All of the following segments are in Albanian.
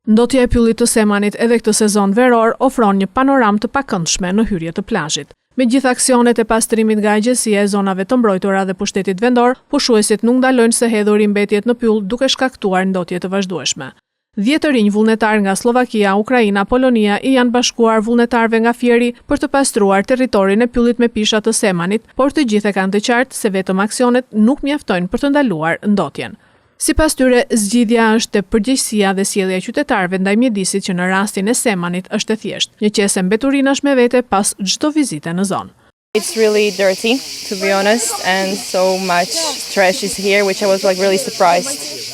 Ndotja e pyllit të Semanit edhe këtë sezon veror ofron një panoramë të pakëndshme në hyrje të plazhit. Me gjithë aksionet e pastrimit nga agjencia e zonave të mbrojtura dhe pushtetit vendor, pushuesit nuk ndalojnë se hedhur mbetjet në pyll duke shkaktuar ndotje të vazhdueshme. 10 të rinj vullnetar nga Slovakia, Ukraina, Polonia i janë bashkuar vullnetarve nga Fieri për të pastruar territorin e pyllit me pisha të Semanit, por të gjithë e kanë të qartë se vetëm aksionet nuk mjaftojnë për të ndaluar ndotjen. Sipas tyre, zgjidhja është përgjegjësia dhe sjellja e qytetarëve ndaj mjedisit që në rastin e Semanit është e thjeshtë, një qese mbeturinash me vete pas çdo vizite në zonë. It's really dirty, to be honest, and so much trash is here, which I was really surprised.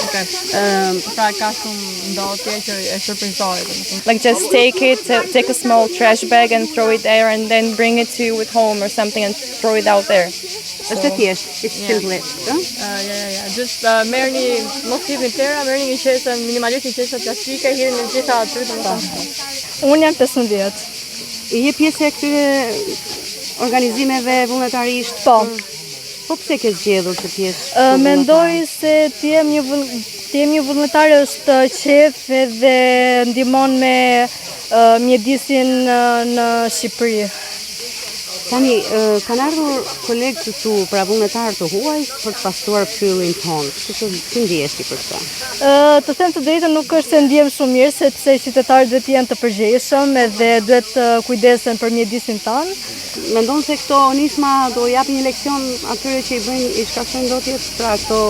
Okay. Pra ka shumë ndotje që e surprizoi. Like just take a small trash bag and throw it there and then bring it to at home or something and throw it out there. Është e thjeshtë, it's simple. Just merrni mos hidhni tëra, merrni një qese minimalisht një qese plastike, hirni në gjitha aty domethënë. Unë jam 15. Je pjesë e këtyre organizimeve vullnetarisht? Po. Po pse ke zgjedhur të pjesë? Mendoj se të jem një vullnetar është qef edhe ndihmon me mjedisin në Shqipëri. Tani, kanë ardhur kolegë të tu, pra vullnetarë të huaj, për të pastruar pyllin tonë. Si ndihesh ti për këtë? Të them të drejtën, nuk është se ndihem shumë mirë, sepse qytetarët duhet të jenë të përgjegjshëm edhe duhet të kujdesen për mjedisin tanë. Mendon se këto nisma do japin një leksion atyre që i shkaktojnë ndotjet, pra këto...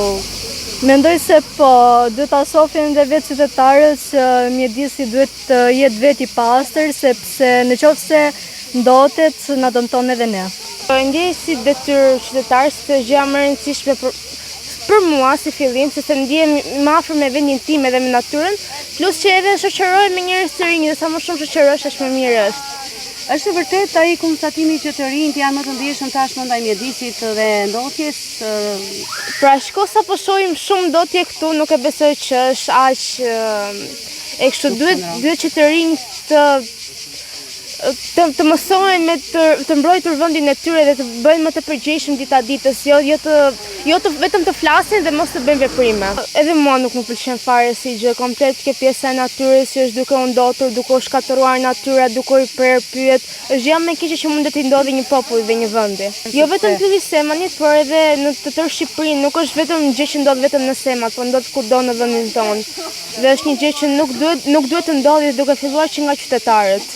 Mendoj se po, duhet ta shohin edhe vetë qytetarët që mjedisi duhet të jetë vetë i pastër, sepse nëse ndotet na dëmton edhe ne. Ndjej si detyrë qytetar, se është gjë më e rëndësishme për mua si fillim, se ndihem më afër me vendin tim edhe me natyrën, plus që edhe shoqëroj me njerëz të rinj, dhe sa më shumë shoqërosh aq më mirë është. Është vërtet ai konstatimi që të rinjt janë më të ndjeshëm tashmë ndaj mjedisit dhe ndotjes? Pra shko sa po shohim shumë ndotje këtu, nuk e besoj që është aq e kështu. Duhet që të rinjt të mësojnë me të mbrojtur vendin e tyre dhe të bëjnë më të përgjegjshëm dita ditës, jo vetëm të flasin dhe mos të bëjnë veprime. Edhe mua nuk më pëlqen fare si gjë, komplet kjo pjesa e natyrës që është duke u ndotur, duke u shkatëruar natyra, duke u prerë pyet, është gjë më e keqe që mund të ndodhi një populli dhe një vendi. Jo vetëm pylli Semanit, por edhe në të tërë Shqipërinë, nuk është vetëm gjë që ndodh vetëm në Semat, por ndodh kudo në vendin tonë. Dhe është një gjë që nuk duhet të ndodhi duke filluar që nga qytetarët.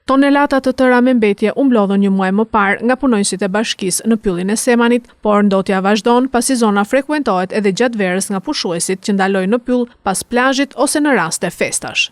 Tonelata të tëra me mbetje u mblodhën një muaj më parë nga punonjësit e bashkisë në pyllin e Semanit, por ndotja vazhdon pasi zona frekuentohet edhe gjatë verës nga pushuesit që ndalojnë në pyll pas plazhit ose në raste festash.